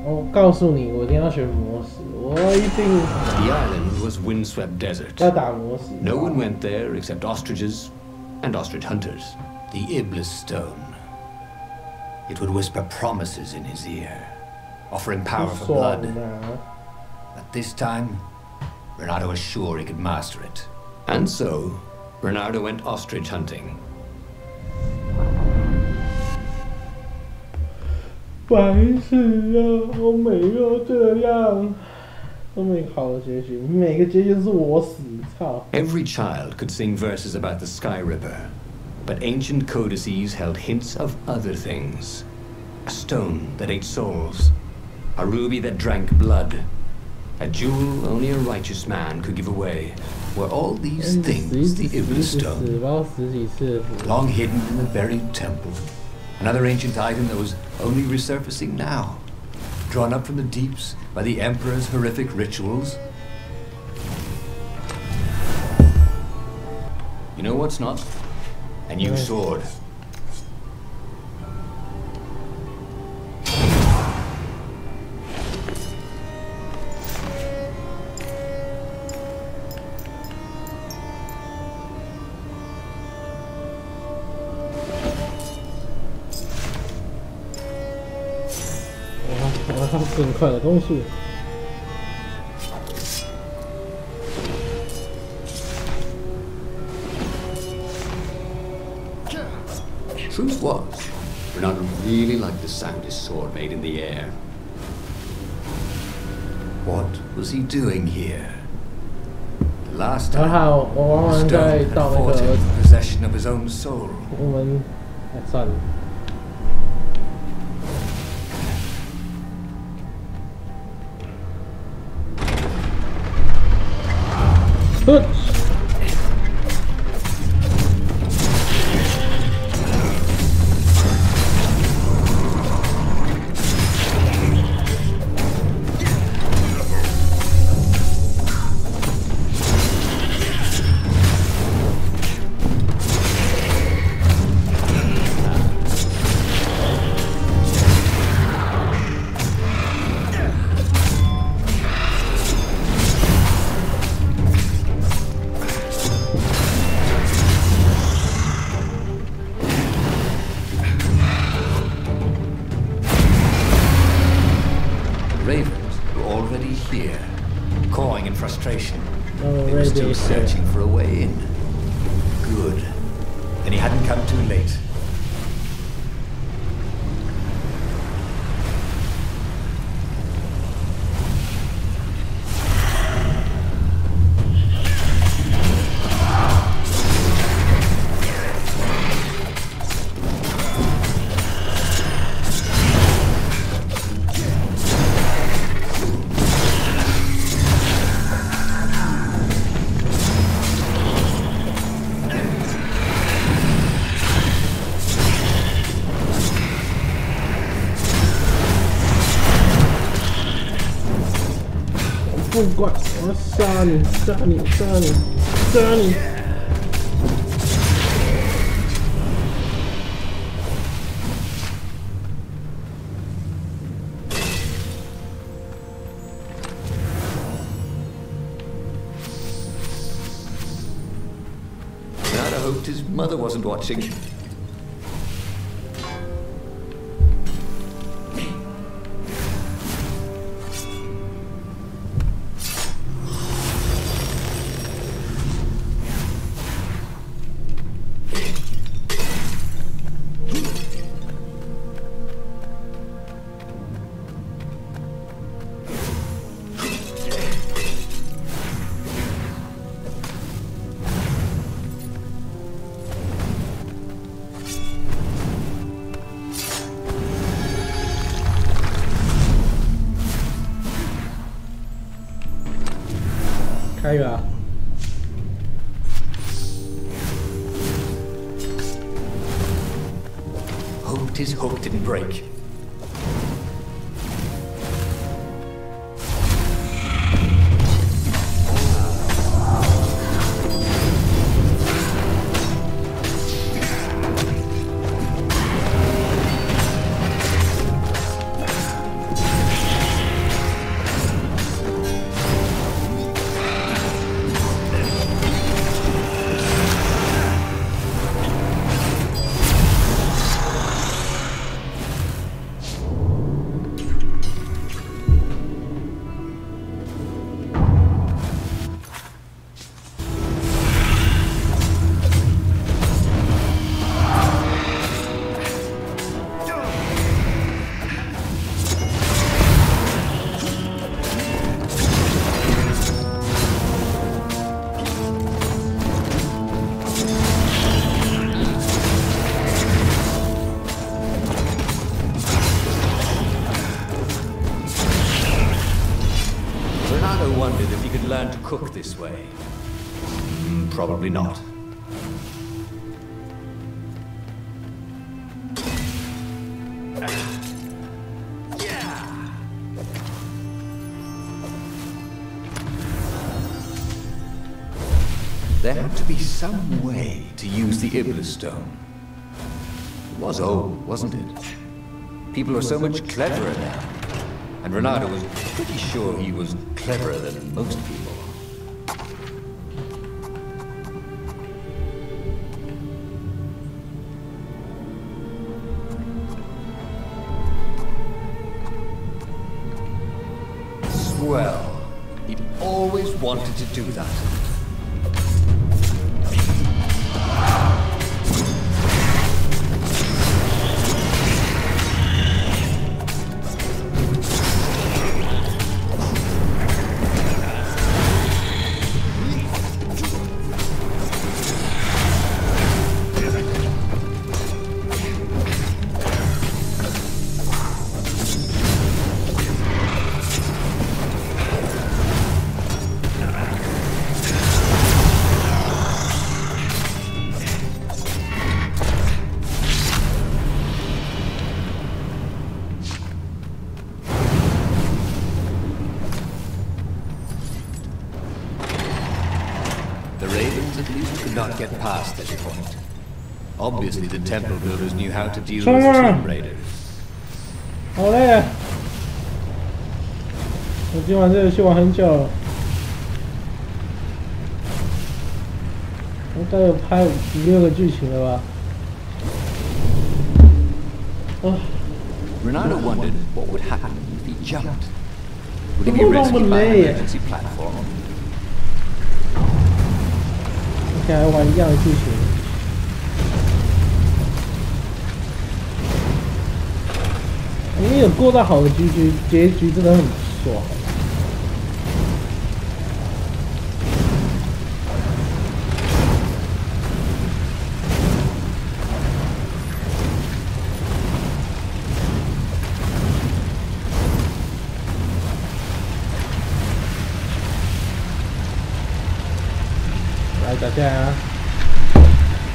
我告诉你，我一定要选魔石，我一定。The island was windswept desert. 要打魔石。No one went there except ostriches and ostrich hunters. The Iblis stone. It would whisper promises in his ear, offering power for blood. But this time, Bernardo was sure he could master it. And so, Bernardo went ostrich hunting. 白痴啊！我没有这样，都没好的结局，每个结局都是我死，操！ Every child could sing verses about the Sky River, but ancient codices held hints of other things. A stone that ate souls, a ruby that drank blood, a jewel only a righteous man could give away. Were all these things the Iblis stone? Long hidden in a buried temple. Another ancient item that was only resurfacing now, drawn up from the deeps by the Emperor's horrific rituals. You know what's not? A new sword. Truth was, Ronaldo really liked the sound his sword made in the air. What was he doing here? The last time, Stone had fought him for possession of his own soul. 我们算了。 They were still searching for a way in. Good. Then he hadn't come too late.不管，我要杀你，杀你，杀你，杀你！Nada hoped his mother wasn't watching. Hoped his hook didn't break. Renato wondered if he could learn to cook this way. Probably not. There had to be some way to use the Iblis stone. It was old, wasn't it? People are so much cleverer now. And Renato was pretty sure he was cleverer than most people. Swell. He'd always wanted to do that. Not get past this point. Obviously, the temple builders knew how to deal with tomb raiders. 好嘞，我今晚这游戏玩很久了，我大概有拍5-6个剧情了吧。Renato wondered what would happen if he jumped. Would he be rescued by an emergency platform? 还玩一样的剧情，你有过到好的结局真的很爽。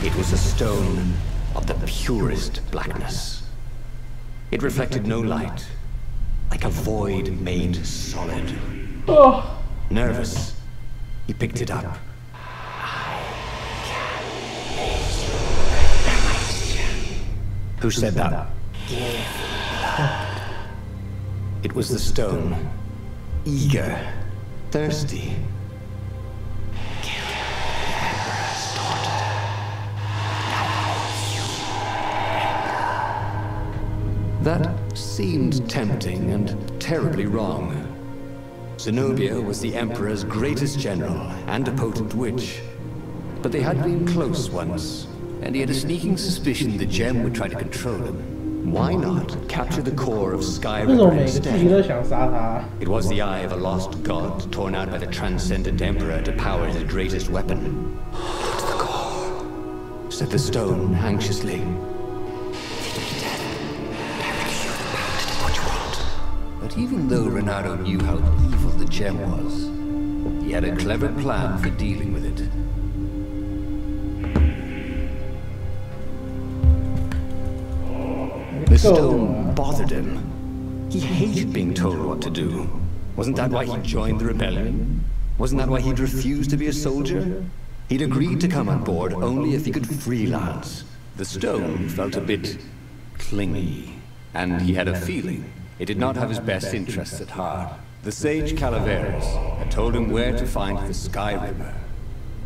It was a stone of the purest blackness. It reflected no light, like a void made solid. Nervous, he picked it up. Who said that? It was the stone. Eager, thirsty. That seemed tempting and terribly wrong. Zenobia was the Emperor's greatest general and a potent witch. But they had been close once, and he had a sneaking suspicion the gem would try to control him. Why not capture the core of Sky River instead? It was the eye of a lost god torn out by the transcendent Emperor to power his greatest weapon. "Not the core," said the stone anxiously. But even though Renato knew how evil the gem was, he had a clever plan for dealing with it. The stone bothered him. He hated being told what to do. Wasn't that why he joined the rebellion? Wasn't that why he'd refused to be a soldier? He'd agreed to come on board only if he could freelance. The stone felt a bit clingy, and he had a feeling it did not have his best interests at heart. The sage Calaveras had told him where to find the Sky River,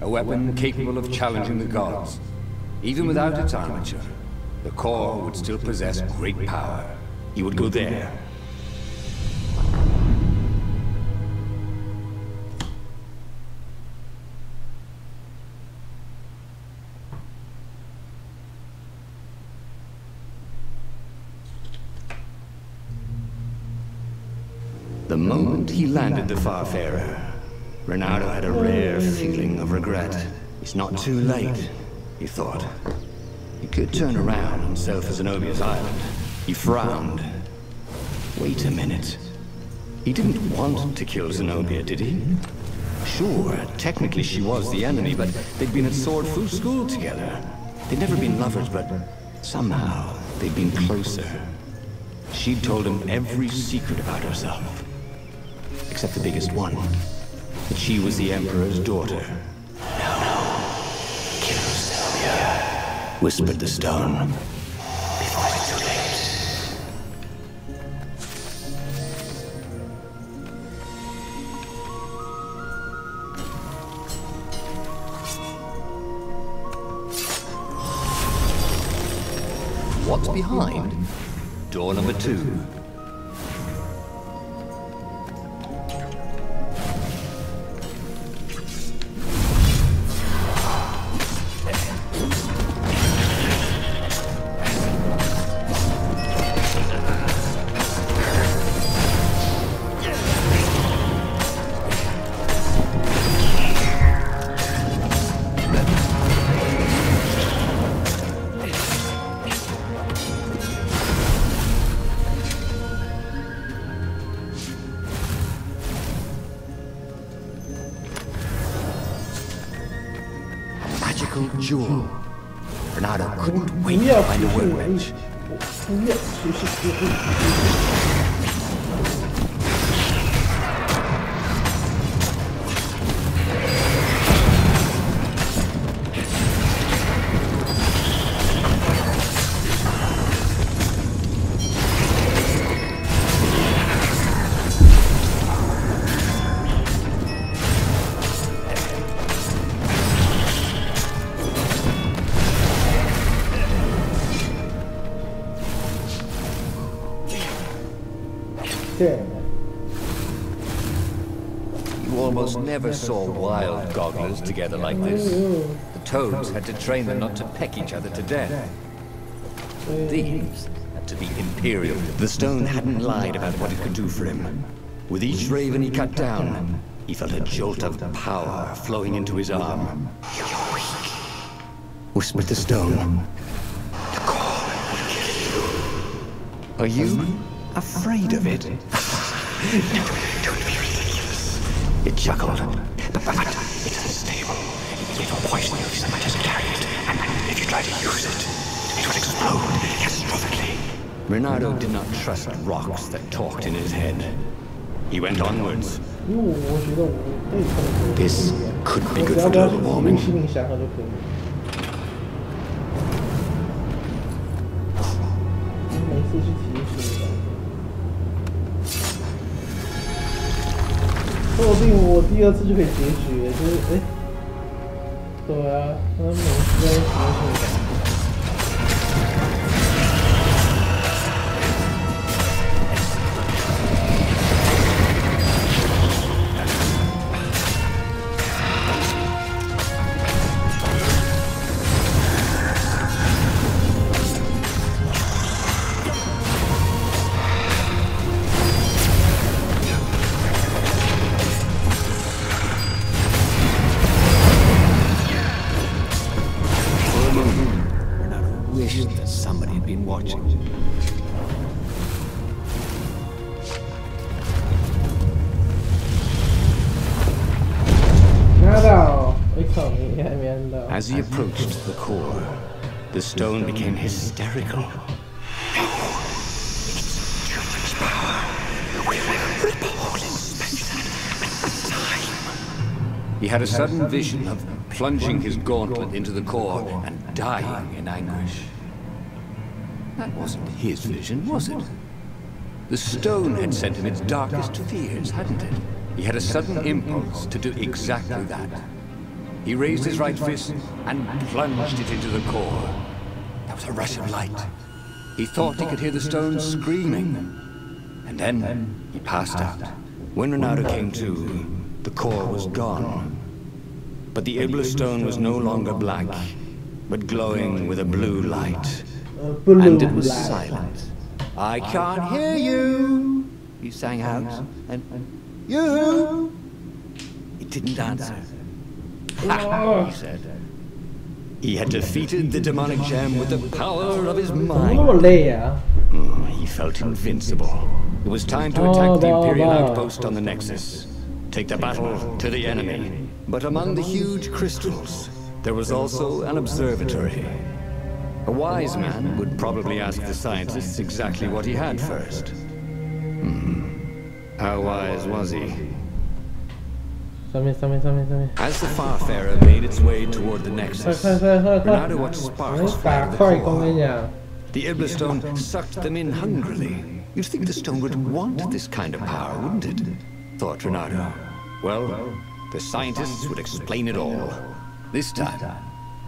a weapon capable of challenging the gods. Even without its armature, the core would still possess great power. He would go there. The moment he landed the Farfarer, Renato had a rare feeling of regret. It's not too late, he thought. He could turn around and sail for Zenobia's island. He frowned. Wait a minute. He didn't want to kill Zenobia, did he? Sure, technically she was the enemy, but they'd been at Sword Fu School together. They'd never been lovers, but somehow they'd been closer. She'd told him every secret about herself. Except the biggest one. That she was the Emperor's daughter. No. Kill Zenobia, whispered the stone. Before it's too late. What's behind? Door number 2. Jewel. Bernardo couldn't wait to find a workbench. You almost never saw wild gogglers together like this. The toads had to train them not to peck each other to death. These had to be imperial. The stone hadn't lied about what it could do for him. With each raven he cut down, he felt a jolt of power flowing into his arm. You're weak, whispered the stone. The core will kill you. Are you afraid of it? Don't be ridiculous. It chuckled. But it's unstable. It will poison you if someone just carry it. And if you try to use it, it will explode catastrophically. Bernardo did not trust rocks that talked in his head. He went onwards. This could be good for global warming.说不定我第2次就可以结局，就是对啊，他每次都结局感。As he approached the core, the stone became hysterical. No! It's too much power. We will rip a hole in space and time. He had a sudden vision of plunging his gauntlet into the core and dying in anguish. That wasn't his vision, was it? The stone had sent him its darkest fears, hadn't it? He had a sudden impulse to do exactly that. He raised his right fist and plunged it into the core. There was a rush of light. He thought he could hear the stone screaming. And then he passed out. When Ronaldo came to, the core was gone. But the Iblis stone was no longer black, but glowing with a blue light. And it was silent. I can't hear you, he sang out. And you? It didn't answer. Ha, he said. He had defeated the demonic gem with the power of his mind. He felt invincible. It was time to attack the Imperial outpost on the Nexus. Take the battle to the enemy. But among the huge crystals, there was also an observatory. A wise man would probably ask the scientists exactly what he had first. How wise was he? As the Farfarer made its way toward the Nexus, Bernardo watched sparks fly to the core. The Iblistone sucked them in hungrily. You'd think the stone would want this kind of power, wouldn't it? Thought Bernardo. Well, the scientists would explain it all. This time,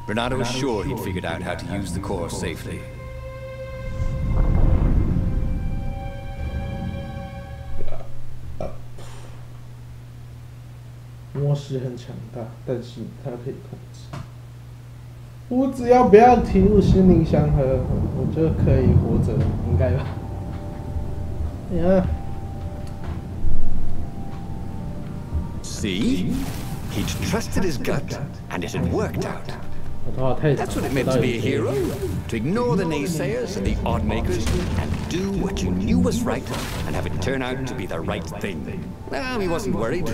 Bernardo was sure he'd figured out how to use the core safely. 魔石很强大，但是它可以控制。我只要不要停入心灵祥和，我就可以活着，应该吧？呀。See? He'd trusted his gut, and it had worked out. That's what it meant to be a hero. To ignore the naysayers and the odd makers, and do what you knew was right, and have it turn out to be the right thing. Well, he wasn't worried.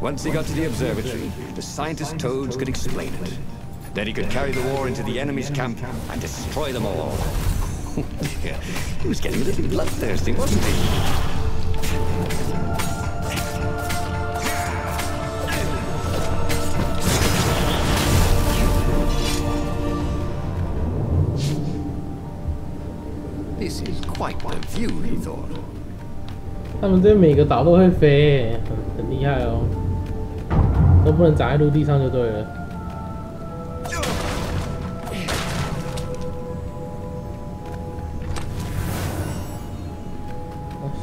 Once he got to the observatory, the scientist toads could explain it. Then he could carry the war into the enemy's camp and destroy them all. He was getting a little bloodthirsty, wasn't he? This is quite the view, he thought. 他们这每个岛都会飞，很厉害哦，都不能长在陆地上就对了。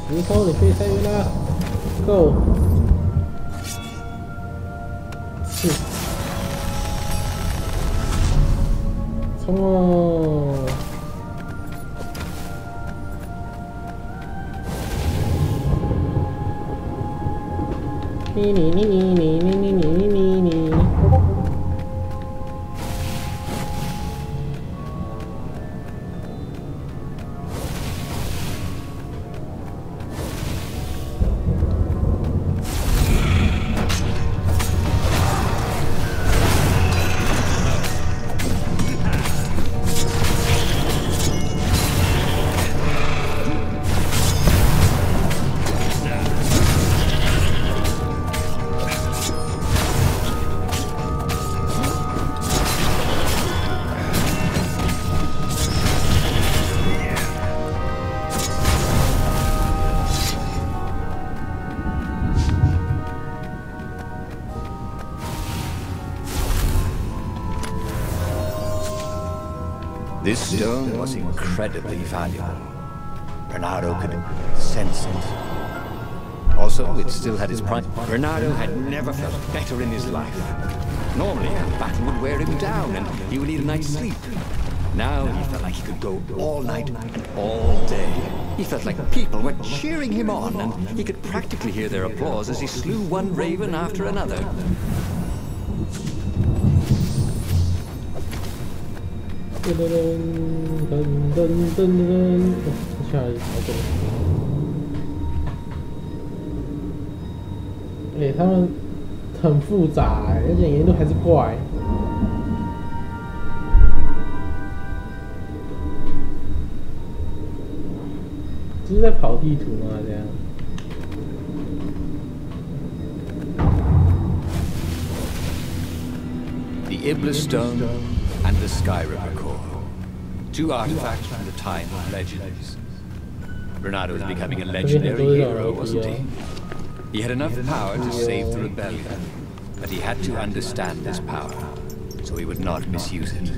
石头，你可以再远了 ，Go！ 冲哦！ 你。This stone was incredibly valuable. Bernardo could sense it. Also, it still had its pride. Bernardo had never felt better in his life. Normally, a battle would wear him down and he would need a night's sleep. Now he felt like he could go all night and all day. He felt like people were cheering him on, and he could practically hear their applause as he slew one raven after another. "他们很复杂，而且沿路还是怪。这是在跑地图吗？这样？ The Iblis Stone and the Sky River Core. Two artifacts from the time of legends. Bernardo was becoming a legendary hero, wasn't he? He had enough power to save the rebellion, but he had to understand this power, so he would not misuse it.